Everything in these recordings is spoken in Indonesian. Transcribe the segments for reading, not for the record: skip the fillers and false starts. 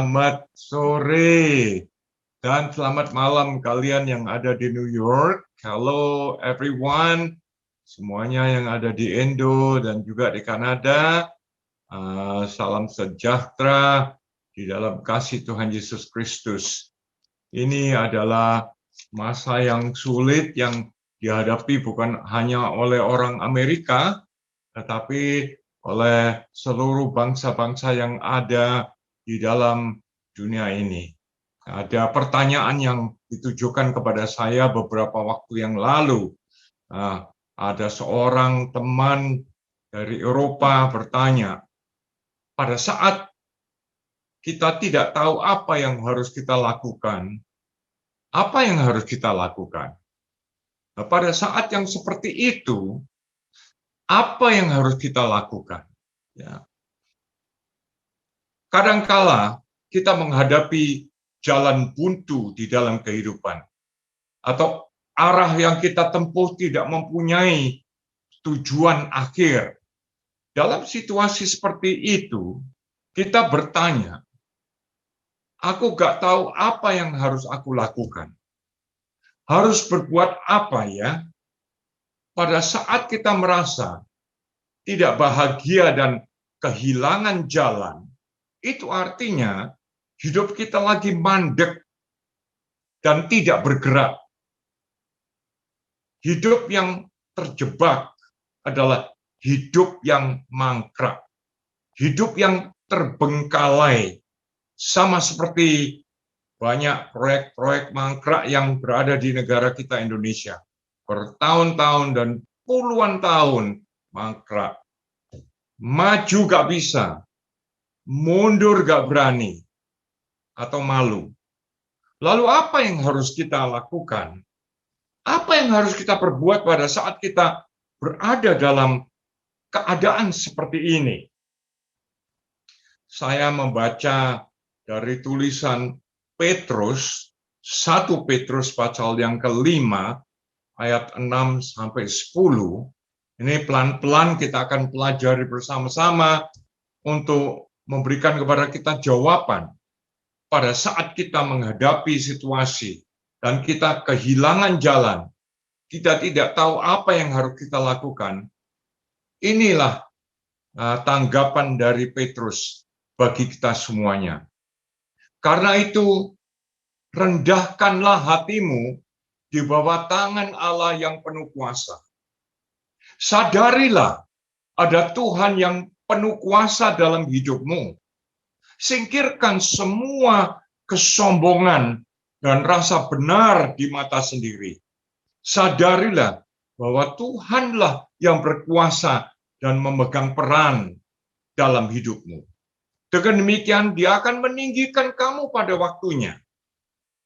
Selamat sore dan selamat malam kalian yang ada di New York. Hello everyone, semuanya yang ada di Indo dan juga di Kanada. Salam sejahtera di dalam kasih Tuhan Yesus Kristus. Ini adalah masa yang sulit yang dihadapi bukan hanya oleh orang Amerika, tetapi oleh seluruh bangsa-bangsa yang ada di dalam dunia ini. Ada pertanyaan yang ditujukan kepada saya beberapa waktu yang lalu. Ada seorang teman dari Eropa bertanya, pada saat kita tidak tahu apa yang harus kita lakukan, apa yang harus kita lakukan? Nah, pada saat yang seperti itu, apa yang harus kita lakukan? Ya. Kadangkala kita menghadapi jalan buntu di dalam kehidupan, atau arah yang kita tempuh tidak mempunyai tujuan akhir. Dalam situasi seperti itu, kita bertanya, aku gak tahu apa yang harus aku lakukan. Harus berbuat apa ya? Pada saat kita merasa tidak bahagia dan kehilangan jalan, itu artinya hidup kita lagi mandek dan tidak bergerak. Hidup yang terjebak adalah hidup yang mangkrak, hidup yang terbengkalai, sama seperti banyak proyek-proyek mangkrak yang berada di negara kita Indonesia. Bertahun-tahun dan puluhan tahun mangkrak. Maju gak bisa, mundur gak berani, atau malu. Lalu apa yang harus kita lakukan? Apa yang harus kita perbuat pada saat kita berada dalam keadaan seperti ini? Saya membaca dari tulisan Petrus, 1 Petrus pasal yang ke-5, ayat 6-10. Ini pelan-pelan kita akan pelajari bersama-sama untuk memberikan kepada kita jawaban pada saat kita menghadapi situasi dan kita kehilangan jalan, kita tidak tahu apa yang harus kita lakukan. Inilah tanggapan dari Petrus bagi kita semuanya. Karena itu, rendahkanlah hatimu di bawah tangan Allah yang penuh kuasa. Sadarilah ada Tuhan yang penuh kuasa dalam hidupmu. Singkirkan semua kesombongan dan rasa benar di mata sendiri. Sadarilah bahwa Tuhanlah yang berkuasa dan memegang peran dalam hidupmu. Dengan demikian, Dia akan meninggikan kamu pada waktunya.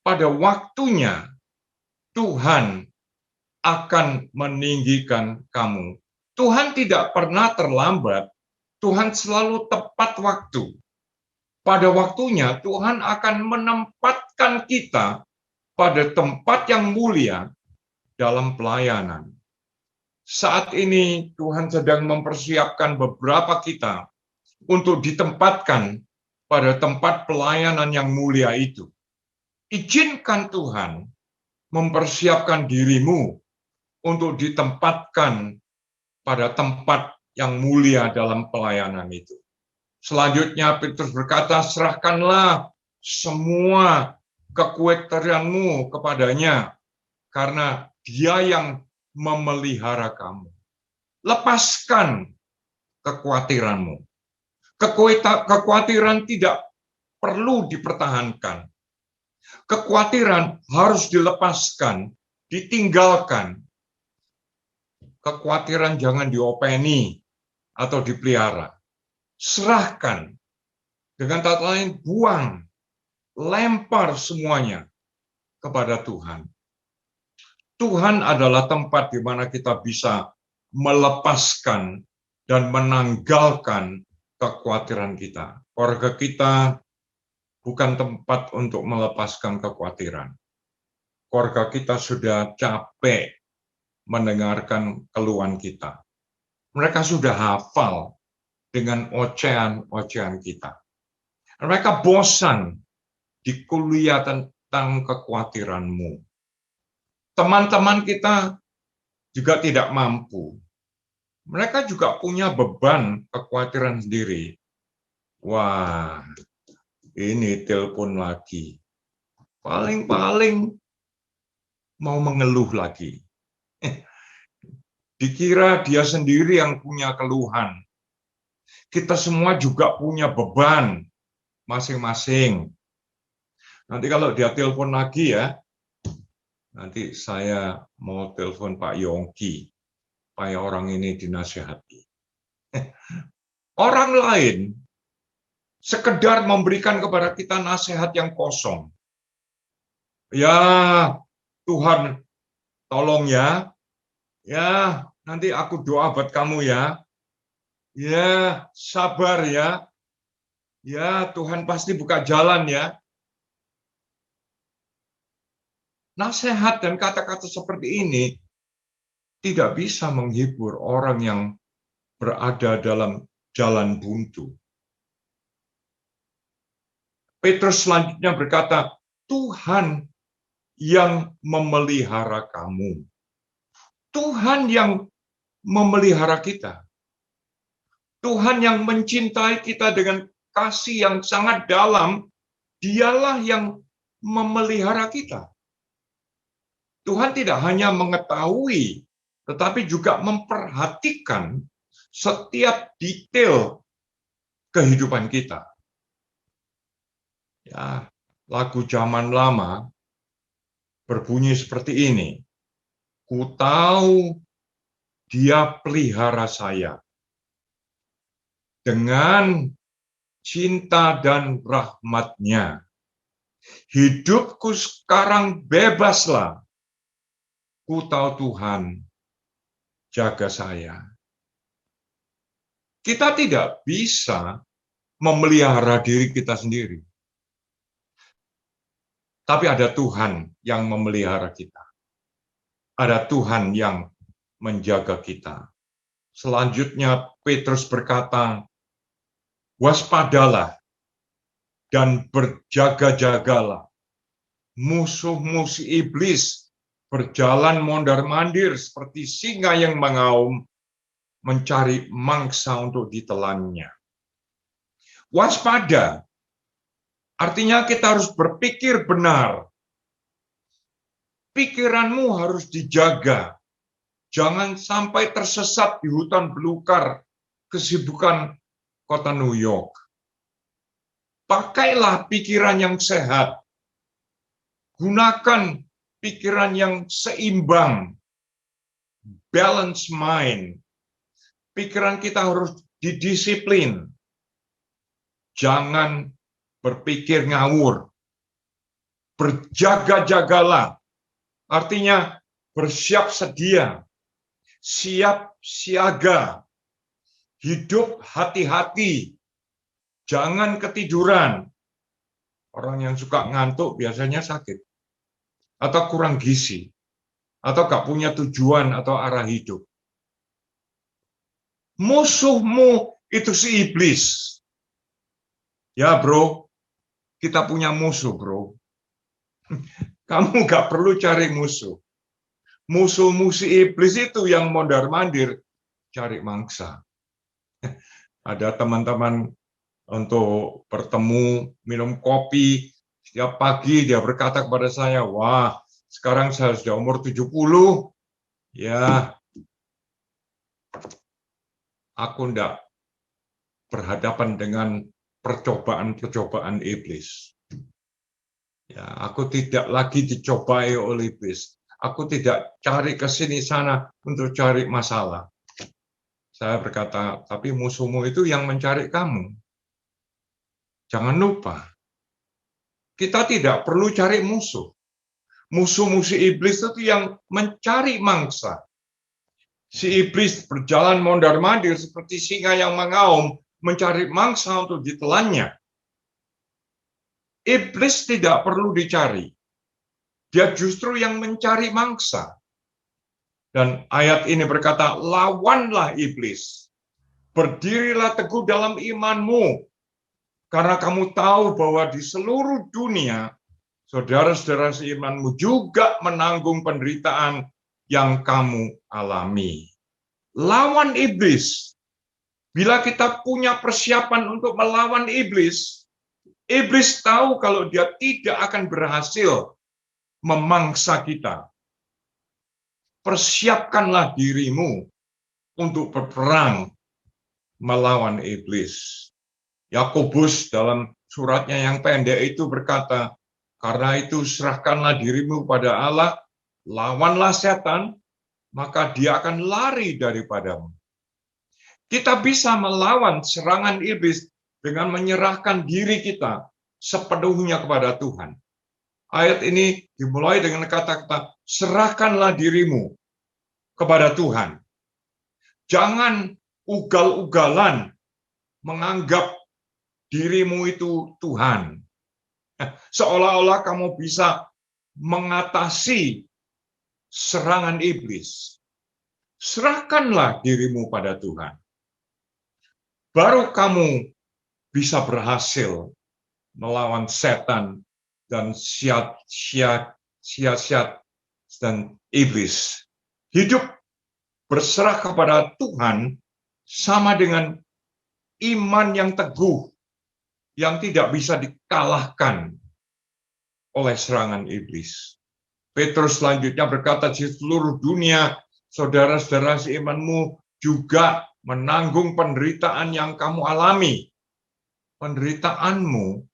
Pada waktunya, Tuhan akan meninggikan kamu. Tuhan tidak pernah terlambat. Tuhan selalu tepat waktu. Pada waktunya, Tuhan akan menempatkan kita pada tempat yang mulia dalam pelayanan. Saat ini, Tuhan sedang mempersiapkan beberapa kita untuk ditempatkan pada tempat pelayanan yang mulia itu. Izinkan Tuhan mempersiapkan dirimu untuk ditempatkan pada tempat yang mulia dalam pelayanan itu. Selanjutnya Petrus berkata, serahkanlah semua kekhawatiranmu kepadanya, karena Dia yang memelihara kamu. Lepaskan kekhawatiranmu. Kekhawatiran tidak perlu dipertahankan. Kekhawatiran harus dilepaskan, ditinggalkan. Kekhawatiran jangan diopeni atau dipelihara. Serahkan. Dengan kata lain, buang, lempar semuanya kepada Tuhan. Tuhan adalah tempat di mana kita bisa melepaskan dan menanggalkan kekhawatiran kita. Keluarga kita bukan tempat untuk melepaskan kekhawatiran. Keluarga kita sudah capek mendengarkan keluhan kita. Mereka sudah hafal dengan ocehan-ocehan kita. Mereka bosan di kuliah tentang kekhawatiranmu. Teman-teman kita juga tidak mampu. Mereka juga punya beban kekhawatiran sendiri. Wah, ini telepon lagi. Paling-paling mau mengeluh lagi. Dikira dia sendiri yang punya keluhan. Kita semua juga punya beban masing-masing. Nanti kalau dia telepon lagi ya, nanti saya mau telepon Pak Yongki, supaya orang ini dinasihati. Orang lain sekedar memberikan kepada kita nasihat yang kosong. Ya, Tuhan, tolong ya. Ya, nanti aku doa buat kamu ya. Ya, sabar ya. Ya, Tuhan pasti buka jalan ya. Nasihat dan kata-kata seperti ini tidak bisa menghibur orang yang berada dalam jalan buntu. Petrus selanjutnya berkata, Tuhan yang memelihara kamu. Tuhan yang memelihara kita. Tuhan yang mencintai kita dengan kasih yang sangat dalam, dialah yang memelihara kita. Tuhan tidak hanya mengetahui, tetapi juga memperhatikan setiap detail kehidupan kita. Ya, lagu zaman lama berbunyi seperti ini. Ku tahu dia pelihara saya dengan cinta dan rahmat-Nya. Hidupku sekarang bebaslah. Ku tahu Tuhan jaga saya. Kita tidak bisa memelihara diri kita sendiri. Tapi ada Tuhan yang memelihara kita. Ada Tuhan yang menjaga kita. Selanjutnya Petrus berkata, waspadalah dan berjaga-jagalah. Musuh-musuh iblis berjalan mondar-mandir seperti singa yang mengaum, mencari mangsa untuk ditelannya. Waspada, artinya kita harus berpikir benar. Pikiranmu harus dijaga. Jangan sampai tersesat di hutan belukar kesibukan kota New York. Pakailah pikiran yang sehat. Gunakan pikiran yang seimbang. Balance mind. Pikiran kita harus didisiplin. Jangan berpikir ngawur. Berjaga-jagalah. Artinya bersiap sedia, siap siaga, hidup hati-hati, jangan ketiduran. Orang yang suka ngantuk biasanya sakit, atau kurang gizi, atau gak punya tujuan atau arah hidup. Musuhmu itu si iblis. Ya bro, kita punya musuh bro. Kamu gak perlu cari musuh. Musuh-musuh iblis itu yang mondar-mandir cari mangsa. Ada teman-teman untuk bertemu, minum kopi, setiap pagi dia berkata kepada saya, wah sekarang saya sudah umur 70, ya aku enggak berhadapan dengan percobaan-percobaan iblis. Ya, aku tidak lagi dicobai oleh iblis. Aku tidak cari ke sini sana untuk cari masalah. Saya berkata, tapi musuhmu itu yang mencari kamu. Jangan lupa, kita tidak perlu cari musuh. Musuh-musuh iblis itu yang mencari mangsa. Si iblis berjalan mondar-mandir seperti singa yang mengaum, mencari mangsa untuk ditelannya. Iblis tidak perlu dicari. Dia justru yang mencari mangsa. Dan ayat ini berkata, lawanlah iblis. Berdirilah teguh dalam imanmu. Karena kamu tahu bahwa di seluruh dunia, saudara-saudara seimanmu juga menanggung penderitaan yang kamu alami. Lawan iblis. Bila kita punya persiapan untuk melawan iblis, iblis tahu kalau dia tidak akan berhasil memangsa kita. Persiapkanlah dirimu untuk berperang melawan iblis. Yakobus dalam suratnya yang pendek itu berkata, karena itu serahkanlah dirimu pada Allah, lawanlah setan, maka dia akan lari daripadamu. Kita bisa melawan serangan iblis dengan menyerahkan diri kita sepenuhnya kepada Tuhan. Ayat ini dimulai dengan kata-kata, serahkanlah dirimu kepada Tuhan. Jangan ugal-ugalan menganggap dirimu itu Tuhan. Seolah-olah kamu bisa mengatasi serangan iblis. Serahkanlah dirimu pada Tuhan. Baru kamu bisa berhasil melawan setan dan siasat dan iblis. Hidup berserah kepada Tuhan sama dengan iman yang teguh, yang tidak bisa dikalahkan oleh serangan iblis. Petrus selanjutnya berkata, di seluruh dunia, saudara-saudara seimanmu juga menanggung penderitaan yang kamu alami. Penderitaanmu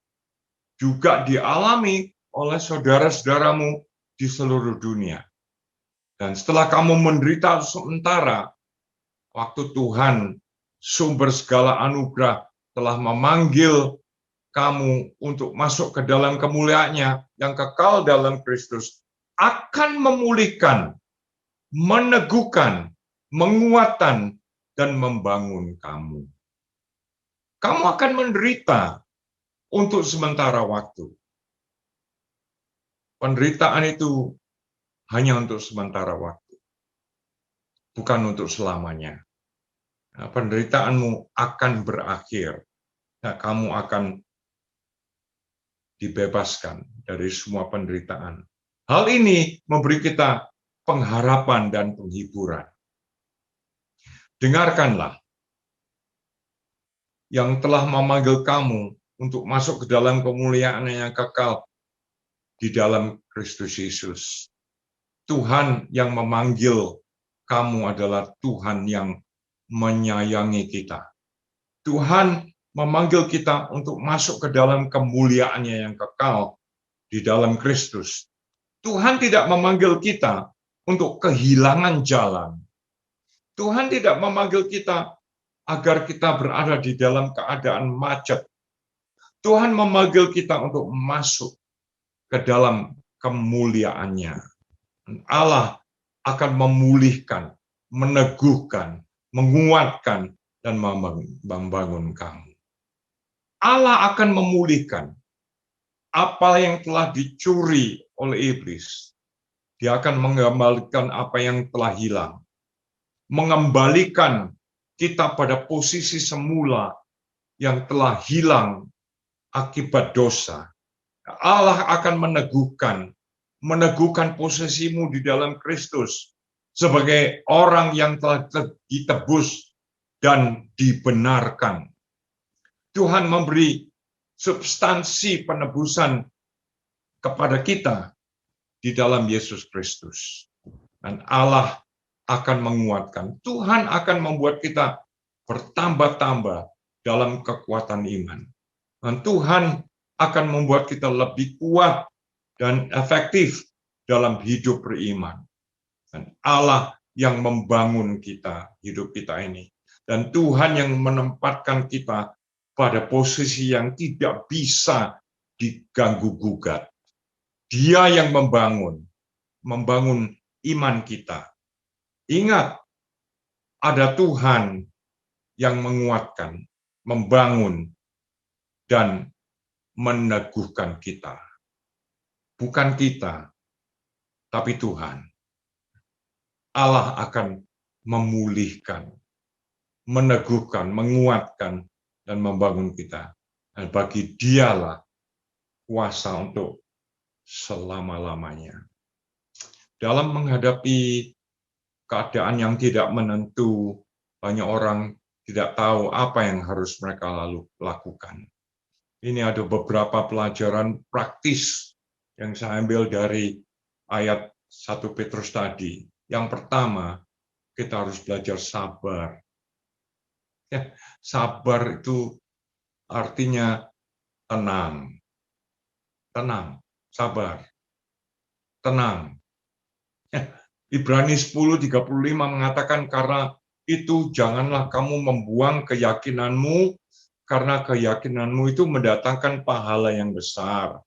juga dialami oleh saudara-saudaramu di seluruh dunia. Dan setelah kamu menderita sementara, waktu Tuhan, sumber segala anugerah, telah memanggil kamu untuk masuk ke dalam kemuliaannya yang kekal dalam Kristus, akan memulihkan, meneguhkan, menguatkan, dan membangun kamu. Kamu akan menderita untuk sementara waktu. Penderitaan itu hanya untuk sementara waktu, bukan untuk selamanya. Nah, penderitaanmu akan berakhir. Nah, kamu akan dibebaskan dari semua penderitaan. Hal ini memberi kita pengharapan dan penghiburan. Dengarkanlah, yang telah memanggil kamu untuk masuk ke dalam kemuliaan yang kekal di dalam Kristus Yesus. Tuhan yang memanggil kamu adalah Tuhan yang menyayangi kita. Tuhan memanggil kita untuk masuk ke dalam kemuliaannya yang kekal di dalam Kristus. Tuhan tidak memanggil kita untuk kehilangan jalan. Tuhan tidak memanggil kita agar kita berada di dalam keadaan macet. Tuhan memanggil kita untuk masuk ke dalam kemuliaannya. Allah akan memulihkan, meneguhkan, menguatkan, dan membangun kamu. Allah akan memulihkan apa yang telah dicuri oleh iblis. Dia akan mengembalikan apa yang telah hilang. Mengembalikan kita pada posisi semula yang telah hilang akibat dosa. Allah akan meneguhkan posisimu di dalam Kristus sebagai orang yang telah ditebus dan dibenarkan. Tuhan memberi substansi penebusan kepada kita di dalam Yesus Kristus. Dan Allah akan menguatkan. Tuhan akan membuat kita bertambah-tambah dalam kekuatan iman. Dan Tuhan akan membuat kita lebih kuat dan efektif dalam hidup beriman. Dan Allah yang membangun kita, hidup kita ini. Dan Tuhan yang menempatkan kita pada posisi yang tidak bisa diganggu-gugat. Dia yang membangun iman kita. Ingat, ada Tuhan yang menguatkan, membangun, dan meneguhkan kita. Bukan kita, tapi Tuhan. Allah akan memulihkan, meneguhkan, menguatkan, dan membangun kita. Dan bagi Dialah kuasa untuk selama-lamanya. Dalam menghadapi keadaan yang tidak menentu, banyak orang tidak tahu apa yang harus mereka lakukan. Ini ada beberapa pelajaran praktis yang saya ambil dari ayat 1 Petrus tadi. Yang pertama, kita harus belajar sabar. Ya, sabar itu artinya tenang. Tenang, sabar. Tenang. Ya, Ibrani 10:35 mengatakan, karena itu janganlah kamu membuang keyakinanmu, karena keyakinanmu itu mendatangkan pahala yang besar.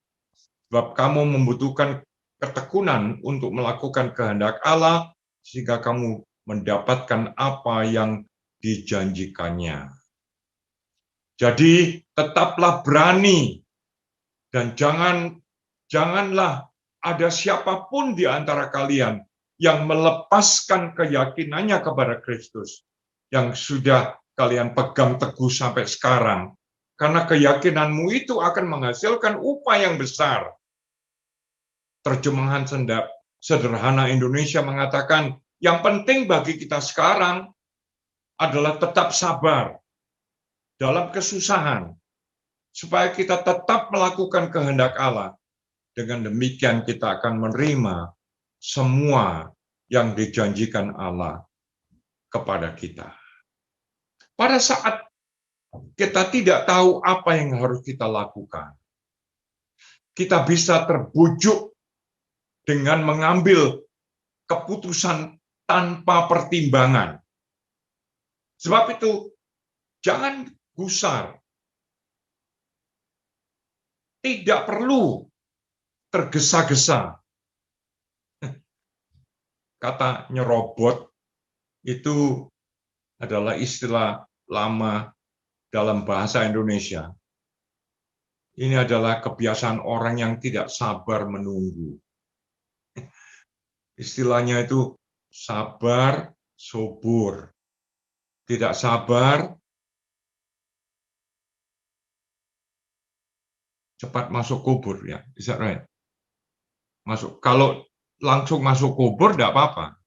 Sebab kamu membutuhkan ketekunan untuk melakukan kehendak Allah, sehingga kamu mendapatkan apa yang dijanjikannya. Jadi tetaplah berani, dan janganlah ada siapapun di antara kalian yang melepaskan keyakinannya kepada Kristus, yang sudah kalian pegang teguh sampai sekarang. Karena keyakinanmu itu akan menghasilkan upah yang besar. Terjemahan sederhana Indonesia mengatakan, yang penting bagi kita sekarang adalah tetap sabar dalam kesusahan, supaya kita tetap melakukan kehendak Allah. Dengan demikian kita akan menerima semua yang dijanjikan Allah kepada kita. Pada saat kita tidak tahu apa yang harus kita lakukan, kita bisa terbujuk dengan mengambil keputusan tanpa pertimbangan. Sebab itu, jangan gusar. Tidak perlu tergesa-gesa. Kata nyerobot itu adalah istilah lama dalam bahasa Indonesia. Ini adalah kebiasaan orang yang tidak sabar menunggu. Istilahnya itu sabar, subur. Tidak sabar, cepat masuk kubur, ya. Is that right? Kalau langsung masuk kubur, tidak apa-apa.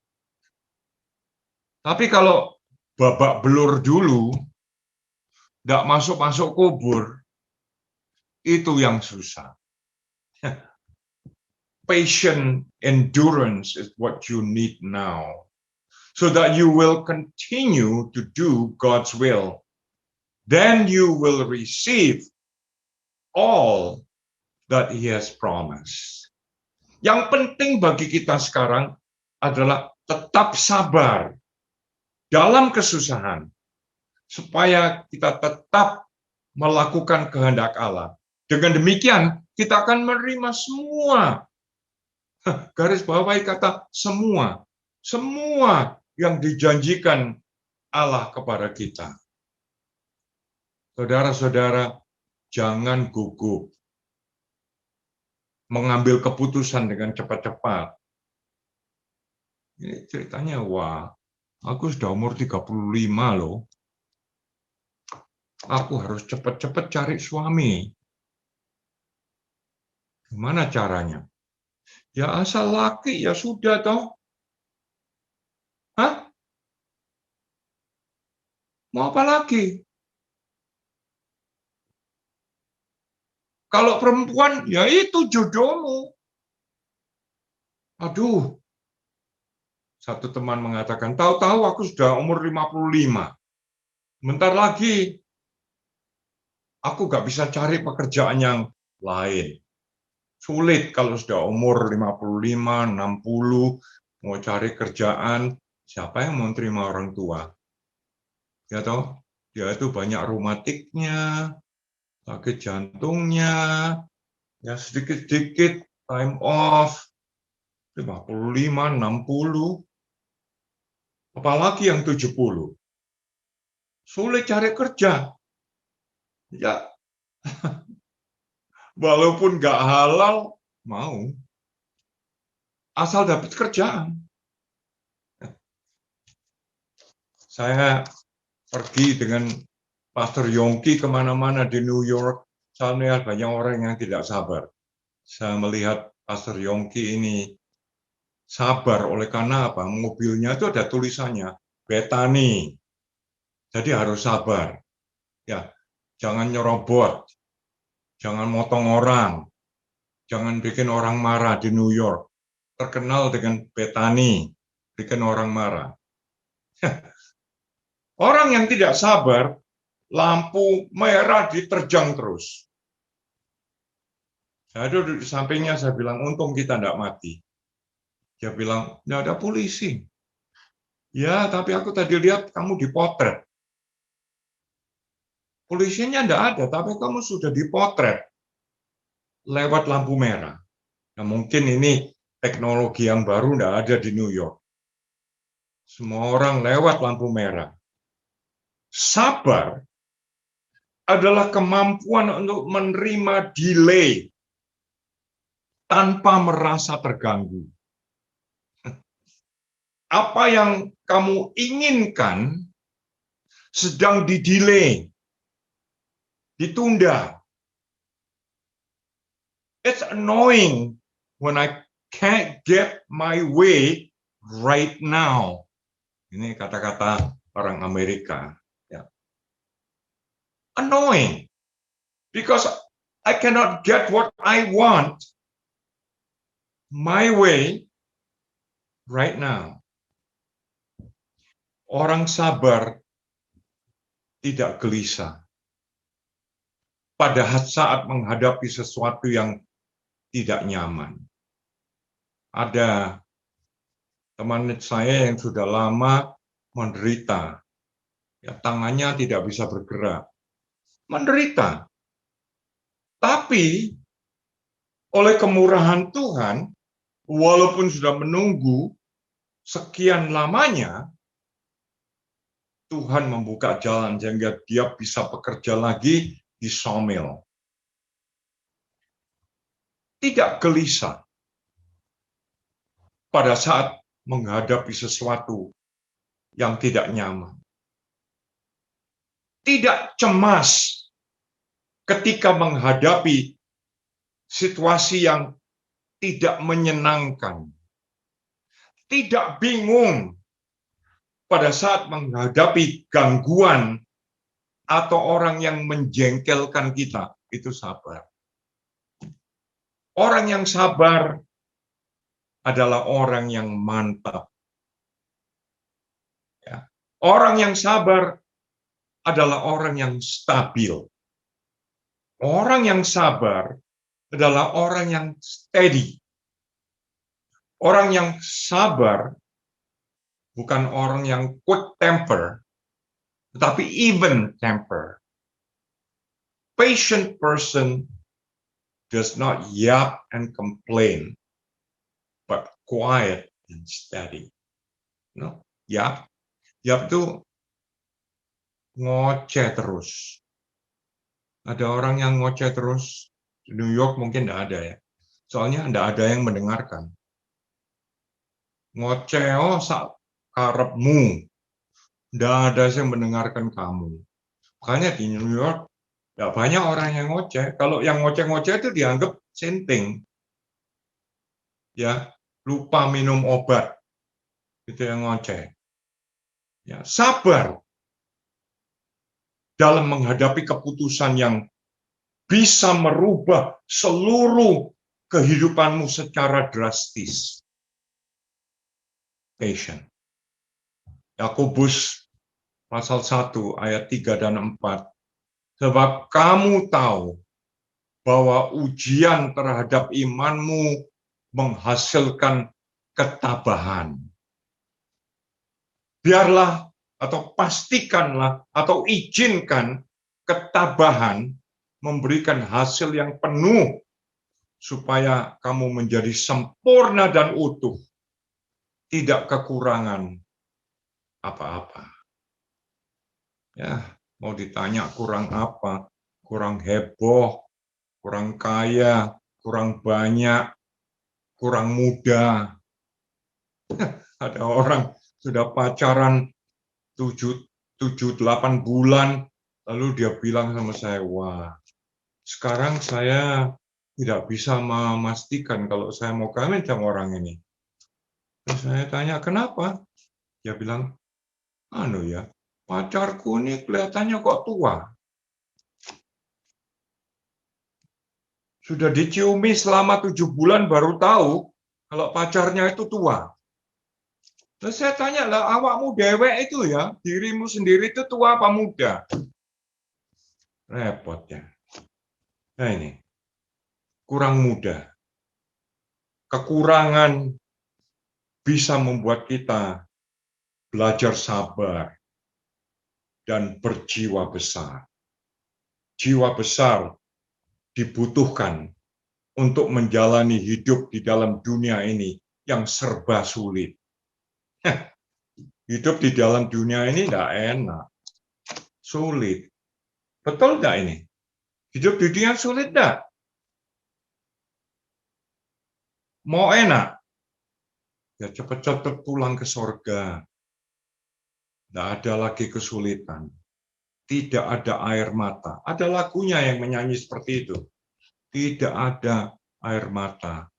Tapi kalau babak belur dulu, tidak masuk kubur, itu yang susah. Patient endurance is what you need now, so that you will continue to do God's will. Then you will receive all that He has promised. Yang penting bagi kita sekarang adalah tetap sabar dalam kesusahan, supaya kita tetap melakukan kehendak Allah. Dengan demikian, kita akan menerima semua. Garis bawahi kata semua. Semua yang dijanjikan Allah kepada kita. Saudara-saudara, jangan gugup mengambil keputusan dengan cepat-cepat. Ini ceritanya, wah, aku sudah umur 35 loh. Aku harus cepat-cepat cari suami. Gimana caranya? Ya asal laki, ya sudah toh. Hah? Mau apa lagi? Kalau perempuan, ya itu jodohmu. Aduh. Satu teman mengatakan, tahu-tahu aku sudah umur 55. Bentar lagi, aku nggak bisa cari pekerjaan yang lain. Sulit kalau sudah umur 55, 60, mau cari kerjaan, siapa yang mau terima orang tua? Ya toh, dia itu banyak reumatiknya, sakit jantungnya, ya sedikit-sedikit time off, 55, 60, apalagi yang 70. Sulit cari kerja. Ya, walaupun nggak halal, mau. Asal dapat kerjaan. Saya pergi dengan Pastor Yongki kemana-mana di New York. Saya melihat banyak orang yang tidak sabar. Saya melihat Pastor Yongki ini sabar oleh karena apa? Mobilnya itu ada tulisannya Bethany. Jadi harus sabar. Ya, jangan nyerobot, jangan motong orang, jangan bikin orang marah di New York. Terkenal dengan Bethany, bikin orang marah. Orang yang tidak sabar, lampu merah diterjang terus. Saya duduk di sampingnya, saya bilang, untung kita tidak mati. Dia bilang, tidak ada polisi. Ya, tapi aku tadi lihat kamu dipotret. Polisinya tidak ada, tapi kamu sudah dipotret lewat lampu merah. Nah, mungkin ini teknologi yang baru tidak ada di New York. Semua orang lewat lampu merah. Sabar adalah kemampuan untuk menerima delay tanpa merasa terganggu. Apa yang kamu inginkan sedang didelay, ditunda. It's annoying when I can't get my way right now. Ini kata-kata orang Amerika. Ya. Annoying, because I cannot get what I want my way right now. Orang sabar tidak gelisah pada saat menghadapi sesuatu yang tidak nyaman. Ada teman saya yang sudah lama menderita, ya, tangannya tidak bisa bergerak, menderita. Tapi oleh kemurahan Tuhan, walaupun sudah menunggu sekian lamanya, Tuhan membuka jalan sehingga dia bisa bekerja lagi di sawmill. Tidak gelisah pada saat menghadapi sesuatu yang tidak nyaman. Tidak cemas ketika menghadapi situasi yang tidak menyenangkan. Tidak bingung pada saat menghadapi gangguan atau orang yang menjengkelkan kita. Itu sabar. Orang yang sabar adalah orang yang mantap. Ya. Orang yang sabar adalah orang yang stabil. Orang yang sabar adalah orang yang steady. Orang yang sabar bukan orang yang quick temper, tetapi even temper. Patient person does not yap and complain, but quiet and steady. No, yap itu ngoceh terus. Ada orang yang ngoceh terus di New York mungkin tidak ada ya. Soalnya tidak ada yang mendengarkan. Ngoceh, oh karepmu. Tidak ada yang mendengarkan kamu. Makanya di New York tidak banyak orang yang ngoceh. Kalau yang ngoceh-ngoceh itu dianggap sinting. Ya, lupa minum obat. Itu yang ngoceh. Ya, sabar dalam menghadapi keputusan yang bisa merubah seluruh kehidupanmu secara drastis. Patient. Yakobus pasal 1 ayat 3 dan 4. Sebab kamu tahu bahwa ujian terhadap imanmu menghasilkan ketabahan. Biarlah atau pastikanlah atau izinkan ketabahan memberikan hasil yang penuh supaya kamu menjadi sempurna dan utuh, tidak kekurangan apa-apa. Ya, mau ditanya kurang apa? Kurang heboh, kurang kaya, kurang banyak, kurang muda. Ada orang sudah pacaran 7-8 bulan, lalu dia bilang sama saya, wah, sekarang saya tidak bisa memastikan kalau saya mau kawin sama orang ini. Terus saya tanya, kenapa? Dia bilang, anu ya, pacarku ini kelihatannya kok tua. Sudah diciumi selama 7 bulan baru tahu kalau pacarnya itu tua. Terus saya tanya, lah awakmu dewek itu ya, dirimu sendiri itu tua apa muda? Repot ya. Nah ini, kurang muda. Kekurangan bisa membuat kita belajar sabar dan berjiwa besar. Jiwa besar dibutuhkan untuk menjalani hidup di dalam dunia ini yang serba sulit. Hidup di dalam dunia ini tidak enak, sulit. Betul tidak ini? Hidup di dunia sulit tidak? Mau enak? Ya cepat-cepat pulang ke surga. Tidak ada lagi kesulitan. Tidak ada air mata. Ada lagunya yang menyanyi seperti itu. Tidak ada air mata.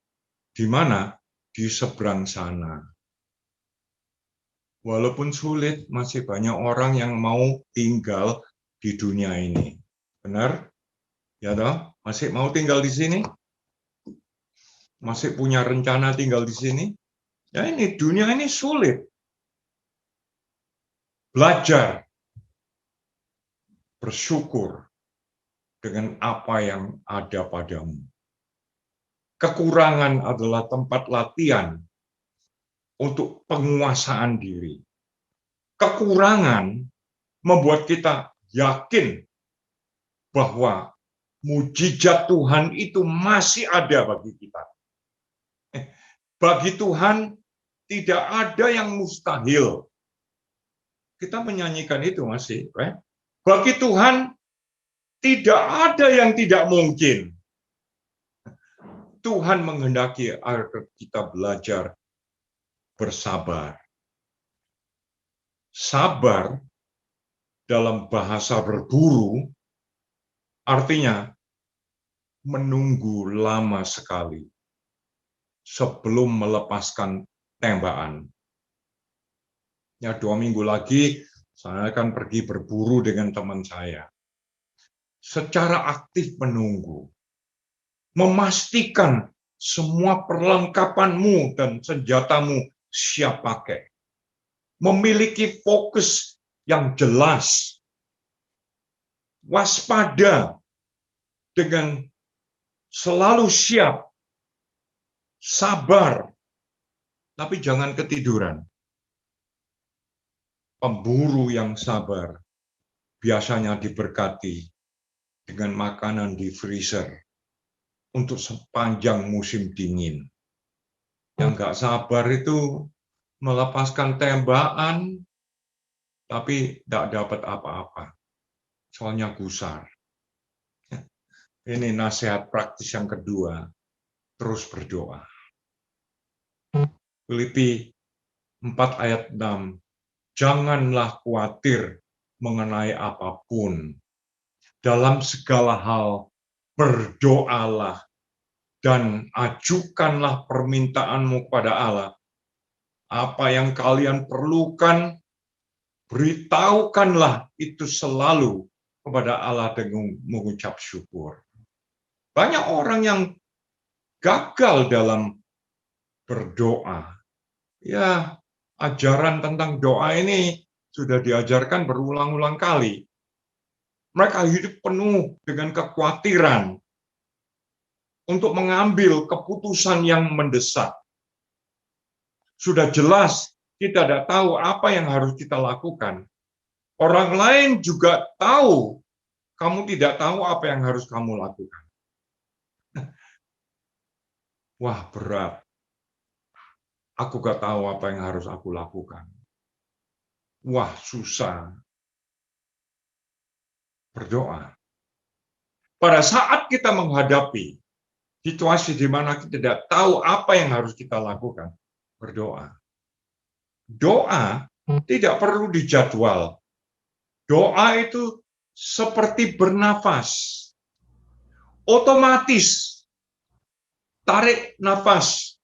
Di mana? Di seberang sana. Walaupun sulit, masih banyak orang yang mau tinggal di dunia ini. Benar? Ya toh? Masih mau tinggal di sini? Masih punya rencana tinggal di sini? Ya ini, dunia ini sulit. Belajar. Bersyukur dengan apa yang ada padamu. Kekurangan adalah tempat latihan untuk penguasaan diri. Kekurangan membuat kita yakin bahwa mujizat Tuhan itu masih ada bagi kita. Bagi Tuhan tidak ada yang mustahil. Kita menyanyikan itu masih. Bagi Tuhan tidak ada yang tidak mungkin. Tuhan menghendaki agar kita belajar bersabar. Sabar dalam bahasa berburu artinya menunggu lama sekali sebelum melepaskan tembakan. Ya, 2 minggu lagi saya akan pergi berburu dengan teman saya. Secara aktif menunggu. Memastikan semua perlengkapanmu dan senjatamu siap pakai. Memiliki fokus yang jelas. Waspada dengan selalu siap. Sabar. Tapi jangan ketiduran. Pemburu yang sabar biasanya diberkati dengan makanan di freezer untuk sepanjang musim dingin. Yang nggak sabar itu melepaskan tembakan, tapi tidak dapat apa-apa. Soalnya gusar. Ini nasihat praktis yang kedua, terus berdoa. Filipi 4 ayat 6, janganlah khawatir mengenai apapun. Dalam segala hal, berdoalah dan ajukanlah permintaanmu kepada Allah. Apa yang kalian perlukan, beritahukanlah itu selalu kepada Allah dengan mengucap syukur. Banyak orang yang gagal dalam berdoa. Ya, ajaran tentang doa ini sudah diajarkan berulang-ulang kali. Mereka hidup penuh dengan kekhawatiran untuk mengambil keputusan yang mendesak. Sudah jelas kita tidak tahu apa yang harus kita lakukan. Orang lain juga tahu, kamu tidak tahu apa yang harus kamu lakukan. Wah, berat. Aku gak tahu apa yang harus aku lakukan. Wah, susah. Berdoa. Pada saat kita menghadapi situasi di mana kita tidak tahu apa yang harus kita lakukan, berdoa. Doa tidak perlu dijadwal. Doa itu seperti bernafas. otomatis tarik nafas,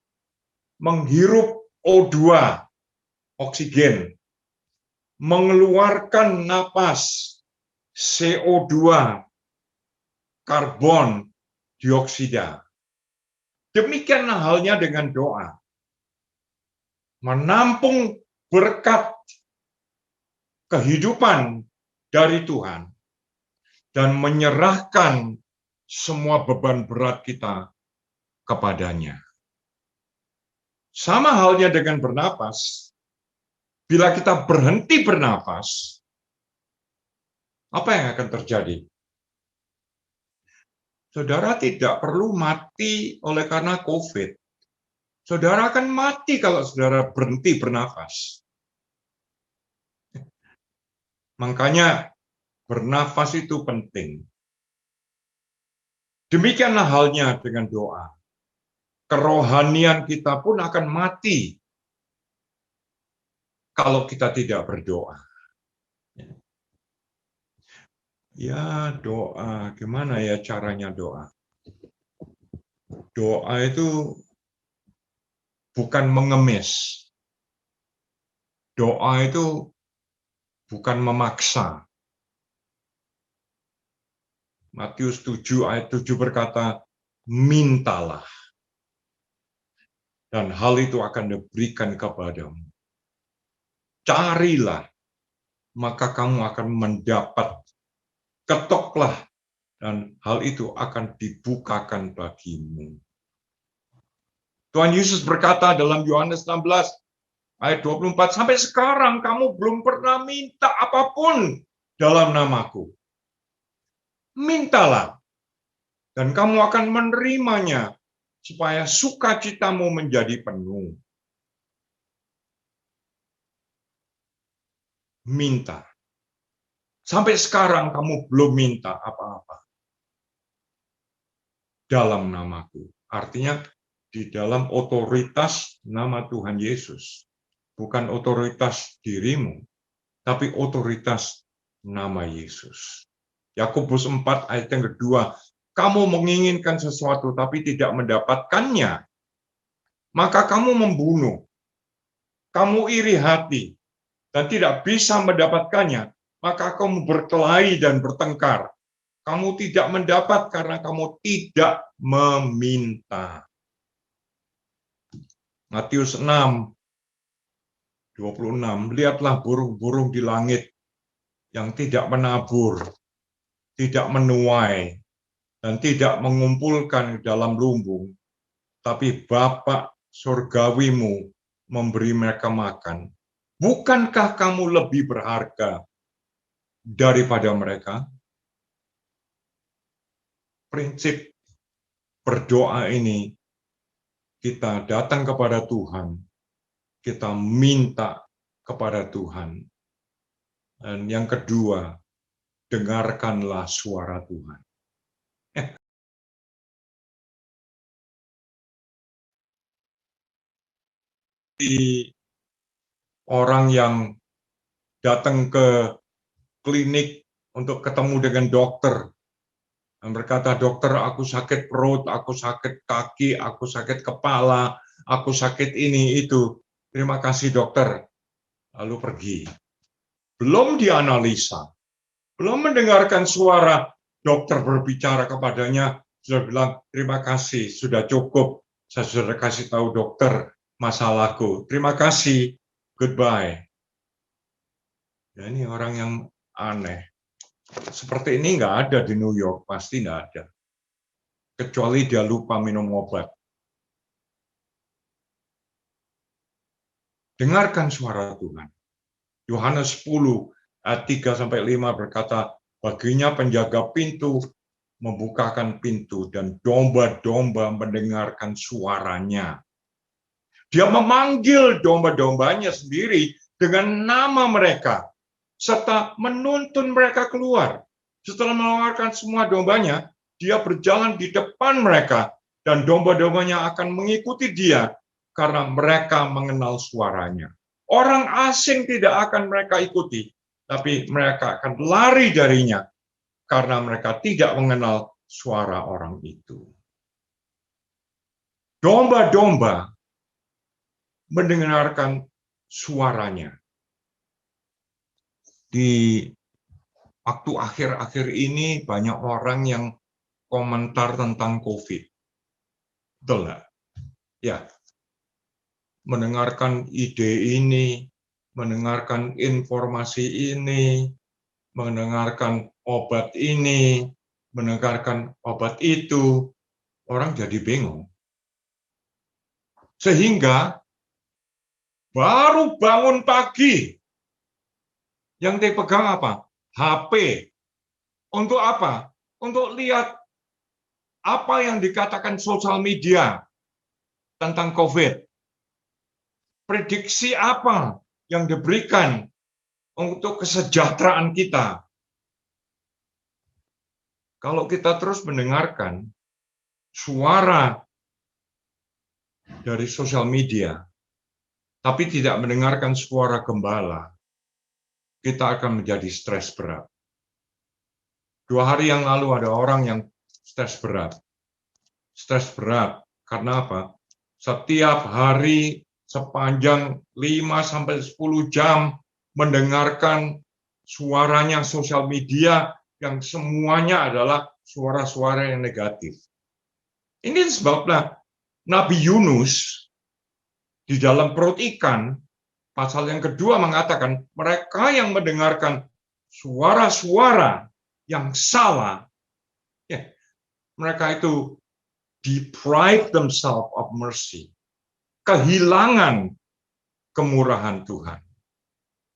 menghirup O2, oksigen, mengeluarkan napas CO2, karbon dioksida. Demikian halnya dengan doa. Menampung berkat kehidupan dari Tuhan dan menyerahkan semua beban berat kita kepadanya. Sama halnya dengan bernapas. Bila kita berhenti bernapas, apa yang akan terjadi? Saudara tidak perlu mati oleh karena COVID. Saudara akan mati kalau saudara berhenti bernafas. Makanya bernafas itu penting. Demikianlah halnya dengan doa. Kerohanian kita pun akan mati kalau kita tidak berdoa. Ya, doa. Gimana ya caranya doa? Doa itu bukan mengemis. Doa itu bukan memaksa. Matius 7 ayat 7 berkata, mintalah. Dan hal itu akan diberikan kepadamu. Carilah, maka kamu akan mendapat. Ketoklah, dan hal itu akan dibukakan bagimu. Tuhan Yesus berkata dalam Yohanes 16 ayat 24, sampai sekarang kamu belum pernah minta apapun dalam namaku. Mintalah, dan kamu akan menerimanya, supaya sukacitamu menjadi penuh. Minta. Sampai sekarang kamu belum minta apa-apa dalam namaku. Artinya di dalam otoritas nama Tuhan Yesus. Bukan otoritas dirimu, tapi otoritas nama Yesus. Yakobus 4 ayat yang kedua, kamu menginginkan sesuatu tapi tidak mendapatkannya, maka kamu membunuh. Kamu iri hati dan tidak bisa mendapatkannya, maka kamu berkelahi dan bertengkar. Kamu tidak mendapat karena kamu tidak meminta. Matius 6, 26. Lihatlah burung-burung di langit yang tidak menabur, tidak menuai, dan tidak mengumpulkan dalam lumbung. Tapi Bapa surgawimu memberi mereka makan. Bukankah kamu lebih berharga daripada mereka? Prinsip berdoa ini, kita datang kepada Tuhan, kita minta kepada Tuhan. Dan yang kedua, dengarkanlah suara Tuhan. Orang yang datang ke klinik untuk ketemu dengan dokter, dan berkata, dokter, aku sakit perut, aku sakit kaki, aku sakit kepala, aku sakit ini, itu. Terima kasih dokter. Lalu pergi. Belum dianalisa, belum mendengarkan suara dokter berbicara kepadanya, sudah bilang, terima kasih, sudah cukup. Saya sudah kasih tahu dokter masalahku. Terima kasih, goodbye. Ya, ini orang yang aneh. Seperti ini nggak ada di New York, pasti nggak ada. Kecuali dia lupa minum obat. Dengarkan suara Tuhan. Yohanes 10 ayat 3-5 berkata, baginya penjaga pintu membukakan pintu dan domba-domba mendengarkan suaranya. Dia memanggil domba-dombanya sendiri dengan nama mereka, serta menuntun mereka keluar. Setelah mengeluarkan semua dombanya, dia berjalan di depan mereka, dan domba-dombanya akan mengikuti dia, karena mereka mengenal suaranya. Orang asing tidak akan mereka ikuti, tapi mereka akan lari darinya, karena mereka tidak mengenal suara orang itu. Domba-domba mendengarkan suaranya. Di waktu akhir-akhir ini banyak orang yang komentar tentang COVID. Betul nggak? Ya, mendengarkan ide ini, mendengarkan informasi ini, mendengarkan obat ini, mendengarkan obat itu, orang jadi bingung. Sehingga baru bangun pagi, yang dipegang apa? HP. Untuk apa? Untuk lihat apa yang dikatakan sosial media tentang COVID. Prediksi apa yang diberikan untuk kesejahteraan kita. Kalau kita terus mendengarkan suara dari sosial media, tapi tidak mendengarkan suara gembala, kita akan menjadi stres berat. 2 hari yang lalu ada orang yang stres berat. Stres berat karena apa? Setiap hari sepanjang 5-10 jam mendengarkan suaranya sosial media yang semuanya adalah suara-suara yang negatif. Ini sebabnya Nabi Yunus di dalam perut ikan, pasal yang kedua mengatakan, mereka yang mendengarkan suara-suara yang salah, ya, mereka itu deprive themselves of mercy, kehilangan kemurahan Tuhan.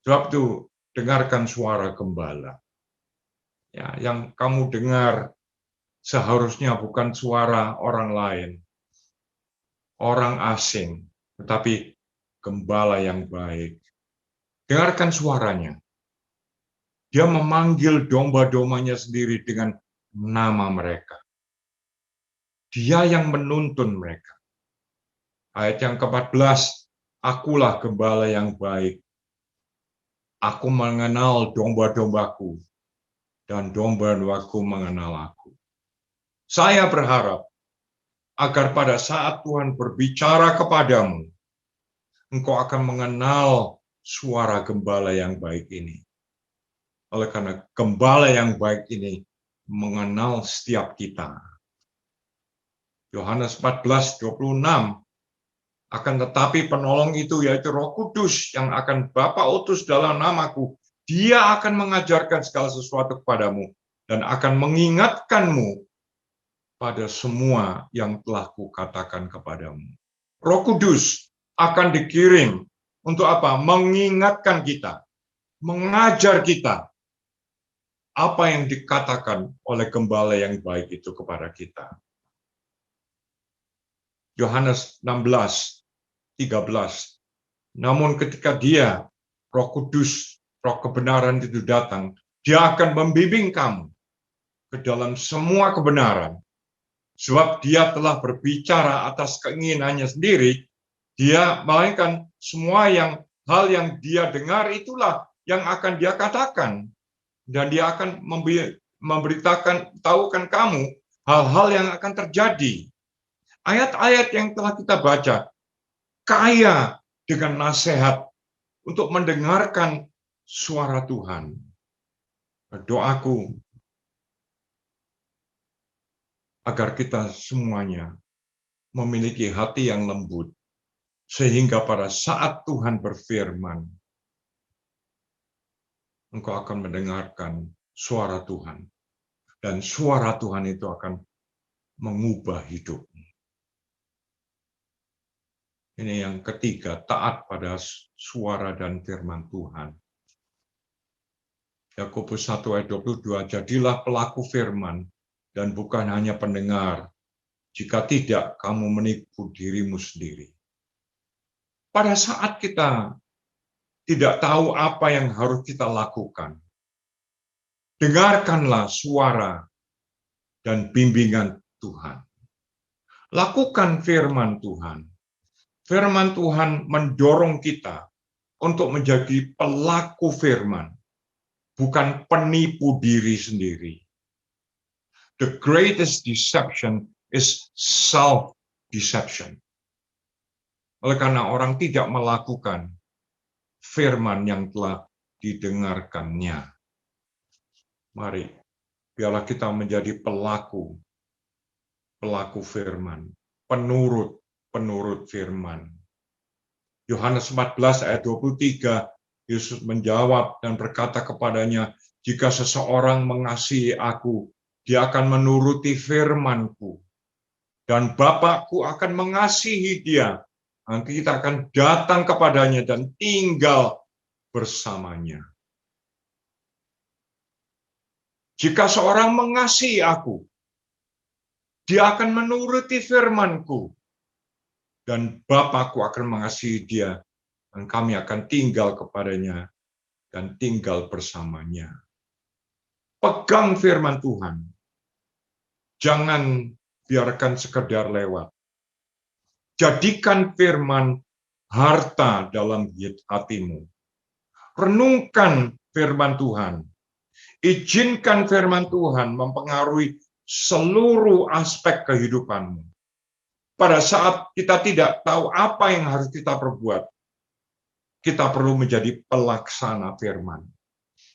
Sebab itu, dengarkan suara gembala. Ya, yang kamu dengar seharusnya bukan suara orang lain, orang asing, tetapi gembala yang baik. Dengarkan suaranya. Dia memanggil domba-dombanya sendiri dengan nama mereka. Dia yang menuntun mereka. Ayat yang ke-14, akulah gembala yang baik. Aku mengenal domba-dombaku, dan domba-dombaku mengenal aku. Saya berharap agar pada saat Tuhan berbicara kepadamu, engkau akan mengenal suara gembala yang baik ini. Oleh karena gembala yang baik ini mengenal setiap kita. Yohanes 14:26, akan tetapi penolong itu yaitu Roh Kudus yang akan Bapa utus dalam namaku, dia akan mengajarkan segala sesuatu kepadamu dan akan mengingatkanmu pada semua yang telah kukatakan kepadamu. Roh Kudus akan dikirim untuk apa? Mengingatkan kita, mengajar kita apa yang dikatakan oleh gembala yang baik itu kepada kita. Yohanes 16:13. Namun ketika dia, Roh Kudus, Roh kebenaran itu datang, dia akan membimbing kamu ke dalam semua kebenaran. Sebab dia telah berbicara atas keinginannya sendiri, dia melainkan semua hal yang dia dengar itulah yang akan dia katakan. Dan dia akan memberitakan, tahukan kamu hal-hal yang akan terjadi. Ayat-ayat yang telah kita baca kaya dengan nasihat untuk mendengarkan suara Tuhan. Doaku agar kita semuanya memiliki hati yang lembut, sehingga pada saat Tuhan berfirman, engkau akan mendengarkan suara Tuhan. Dan suara Tuhan itu akan mengubah hidupmu. Ini yang ketiga, taat pada suara dan firman Tuhan. Yakobus 1:22, jadilah pelaku firman dan bukan hanya pendengar. Jika tidak, kamu menipu dirimu sendiri. Pada saat kita tidak tahu apa yang harus kita lakukan, dengarkanlah suara dan bimbingan Tuhan. Lakukan firman Tuhan. Firman Tuhan mendorong kita untuk menjadi pelaku firman, bukan penipu diri sendiri. The greatest deception is self-deception. Oleh karena orang tidak melakukan firman yang telah didengarkannya. Mari, biarlah kita menjadi pelaku firman, penurut firman. Yohanes 14 ayat 23, Yesus menjawab dan berkata kepadanya, jika seseorang mengasihi aku, dia akan menuruti firman-Ku. Dan Bapa-Ku akan mengasihi dia. Nanti kita akan datang kepadanya dan tinggal bersamanya. Jika seorang mengasihi aku, dia akan menuruti firman-Ku. Dan Bapa-Ku akan mengasihi dia. Dan kami akan tinggal kepadanya dan tinggal bersamanya. Pegang firman Tuhan. Jangan biarkan sekedar lewat. Jadikan firman harta dalam hatimu. Renungkan firman Tuhan. Izinkan firman Tuhan mempengaruhi seluruh aspek kehidupanmu. Pada saat kita tidak tahu apa yang harus kita perbuat, kita perlu menjadi pelaksana firman.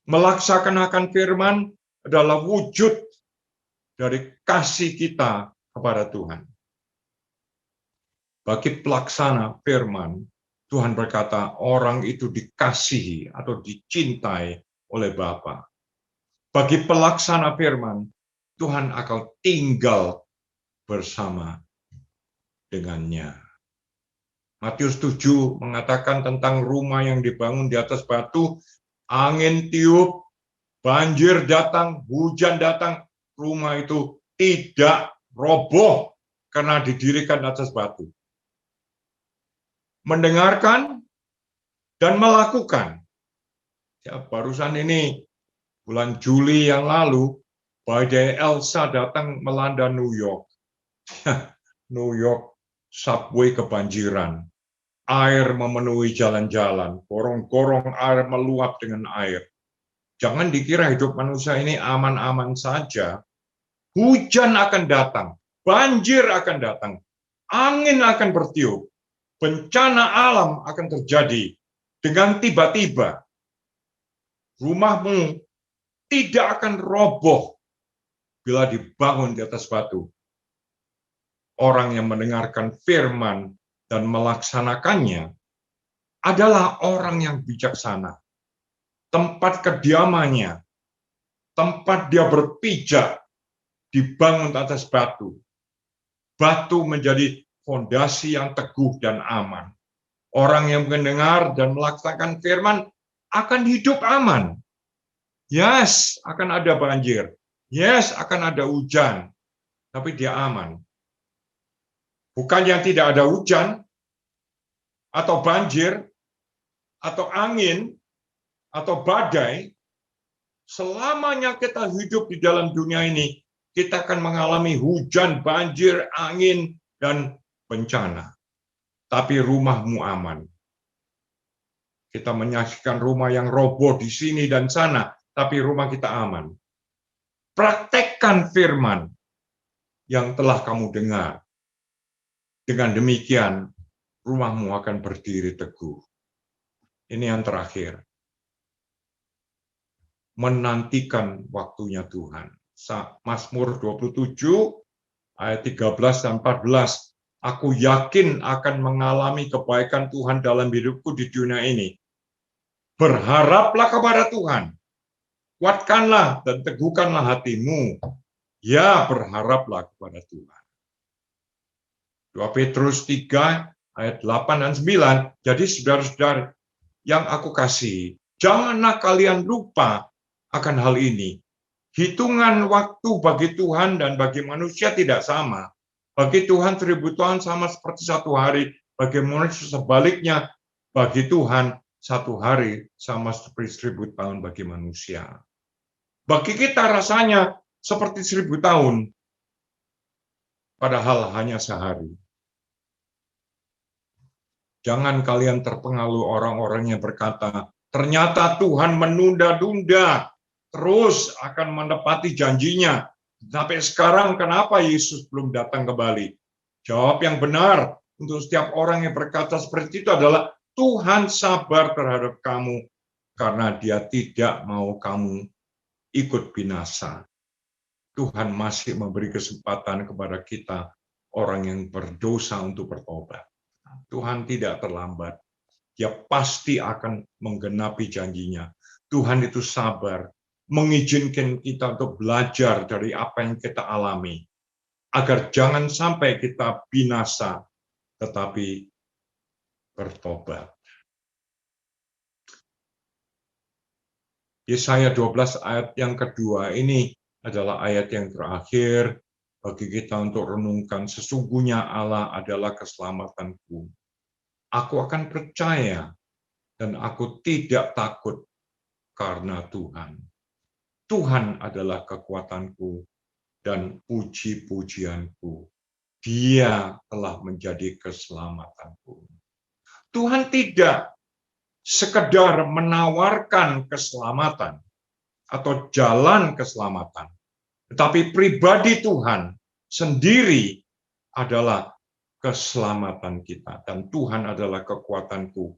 Melaksanakan firman adalah wujud dari kasih kita kepada Tuhan. Bagi pelaksana firman, Tuhan berkata orang itu dikasihi atau dicintai oleh Bapa. Bagi pelaksana firman, Tuhan akan tinggal bersama dengannya. Matius 7 mengatakan tentang rumah yang dibangun di atas batu, angin tiup, banjir datang, hujan datang, rumah itu tidak roboh karena didirikan atas batu. Mendengarkan dan melakukan. Ya, barusan ini bulan Juli yang lalu, badai Elsa datang melanda New York. New York subway kebanjiran. Air memenuhi jalan-jalan, gorong-gorong air meluap dengan air. Jangan dikira hidup manusia ini aman-aman saja. Hujan akan datang, banjir akan datang, angin akan bertiup. Bencana alam akan terjadi dengan tiba-tiba. Rumahmu tidak akan roboh bila dibangun di atas batu. Orang yang mendengarkan firman dan melaksanakannya adalah orang yang bijaksana. Tempat kediamannya, tempat dia berpijak, dibangun di atas batu. Batu menjadi fondasi yang teguh dan aman. Orang yang mendengar dan melaksanakan firman akan hidup aman. Yes, akan ada banjir. Yes, akan ada hujan. Tapi dia aman. Bukan yang tidak ada hujan, atau banjir, atau angin, atau badai. Selamanya kita hidup di dalam dunia ini, kita akan mengalami hujan, banjir, angin, dan bencana. Tapi rumahmu aman. Kita menyaksikan rumah yang roboh di sini dan sana, tapi rumah kita aman. Praktekkan firman yang telah kamu dengar. Dengan demikian, rumahmu akan berdiri teguh. Ini yang terakhir. Menantikan waktunya Tuhan. Mazmur 27, ayat 13 dan 14. Aku yakin akan mengalami kebaikan Tuhan dalam hidupku di dunia ini. Berharaplah kepada Tuhan. Kuatkanlah dan teguhkanlah hatimu. Ya, berharaplah kepada Tuhan. 2 Petrus 3 ayat 8 dan 9. Jadi saudara-saudara yang aku kasihi, janganlah kalian lupa akan hal ini. Hitungan waktu bagi Tuhan dan bagi manusia tidak sama. Bagi Tuhan 1000 tahun sama seperti 1 hari, bagi manusia sebaliknya, bagi Tuhan 1 hari sama seperti 1000 tahun bagi manusia. Bagi kita rasanya seperti 1000 tahun, padahal hanya sehari. Jangan kalian terpengaruh orang-orang yang berkata, ternyata Tuhan menunda-nunda, terus akan menepati janjinya. Sampai sekarang kenapa Yesus belum datang kembali? Jawab yang benar untuk setiap orang yang berkata seperti itu adalah Tuhan sabar terhadap kamu karena Dia tidak mau kamu ikut binasa. Tuhan masih memberi kesempatan kepada kita orang yang berdosa untuk bertobat. Tuhan tidak terlambat. Dia pasti akan menggenapi janjinya. Tuhan itu sabar, mengizinkan kita untuk belajar dari apa yang kita alami, agar jangan sampai kita binasa, tetapi bertobat. Yesaya 12 ayat yang kedua ini adalah ayat yang terakhir bagi kita untuk renungkan, sesungguhnya Allah adalah keselamatanku. Aku akan percaya dan aku tidak takut karena Tuhan. Tuhan adalah kekuatanku dan puji-pujianku. Dia telah menjadi keselamatanku. Tuhan tidak sekedar menawarkan keselamatan atau jalan keselamatan, tetapi pribadi Tuhan sendiri adalah keselamatan kita, dan Tuhan adalah kekuatanku,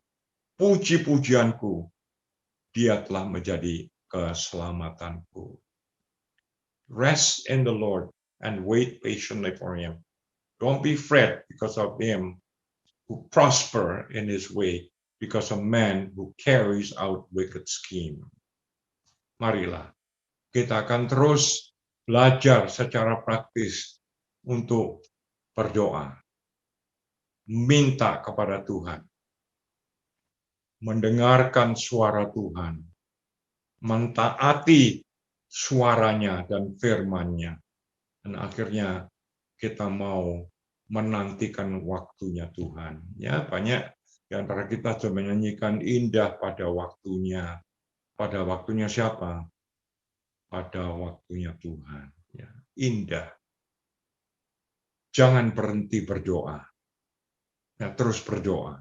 puji-pujianku. Dia telah menjadi keselamatanku. Rest in the Lord and wait patiently for Him. Don't be afraid because of him who prosper in his way, because of man who carries out wicked scheme. Marilah, kita akan terus belajar secara praktis untuk berdoa, minta kepada Tuhan, mendengarkan suara Tuhan, mentaati suaranya dan firman-Nya, dan akhirnya kita mau menantikan waktunya Tuhan. Ya, banyak di antara kita sudah menyanyikan indah pada waktunya. Pada waktunya siapa? Pada waktunya Tuhan. Ya, indah. Jangan berhenti berdoa. Ya, terus berdoa.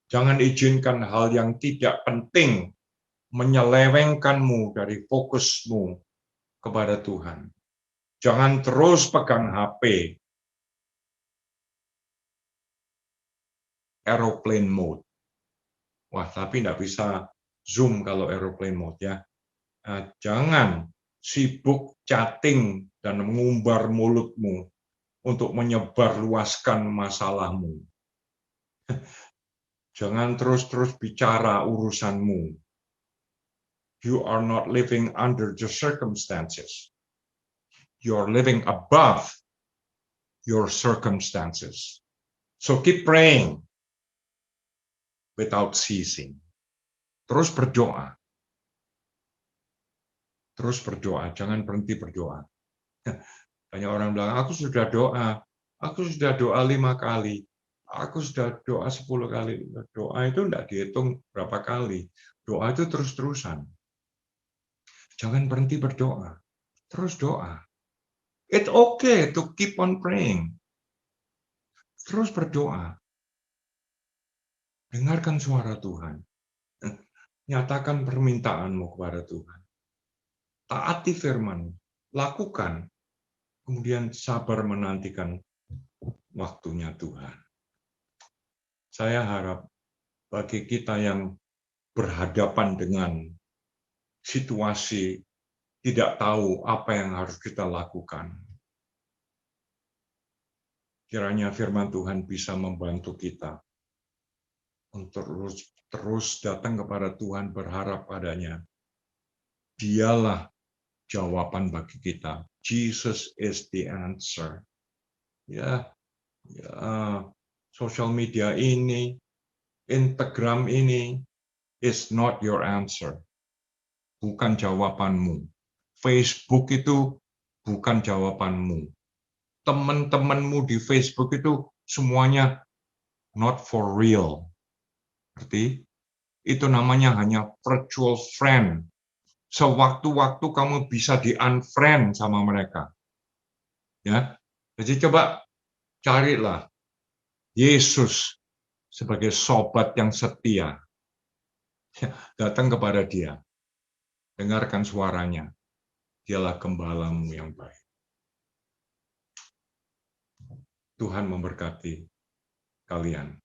Jangan izinkan hal yang tidak penting menyelewengkanmu dari fokusmu kepada Tuhan. Jangan terus pegang HP. Aeroplane mode. Wah, tapi tidak bisa zoom kalau aeroplane mode ya. Nah, jangan sibuk chatting dan mengumbar mulutmu untuk menyebarluaskan masalahmu. Jangan terus-terus bicara urusanmu. You are not living under the circumstances. You are living above your circumstances. So keep praying without ceasing. Terus berdoa. Terus berdoa, jangan berhenti berdoa. Banyak orang bilang, aku sudah doa 5 kali, aku sudah doa 10 kali. Doa itu tidak dihitung berapa kali. Doa itu terus-terusan. Jangan berhenti berdoa. Terus doa. It's okay to keep on praying. Terus berdoa. Dengarkan suara Tuhan. Nyatakan permintaanmu kepada Tuhan. Taati firman, lakukan, kemudian sabar menantikan waktunya Tuhan. Saya harap bagi kita yang berhadapan dengan situasi tidak tahu apa yang harus kita lakukan, kiranya firman Tuhan bisa membantu kita untuk terus datang kepada Tuhan, berharap padanya. Dialah jawaban bagi kita. Jesus is the answer. Ya, social media ini, Instagram ini is not your answer. Bukan jawabanmu. Facebook itu bukan jawabanmu. Teman-temanmu di Facebook itu semuanya not for real. Berarti itu namanya hanya virtual friend. Sewaktu-waktu kamu bisa di-unfriend sama mereka. Ya. Jadi coba carilah Yesus sebagai sobat yang setia. Datang kepada Dia. Dengarkan suaranya. Dialah gembalamu yang baik. Tuhan memberkati kalian.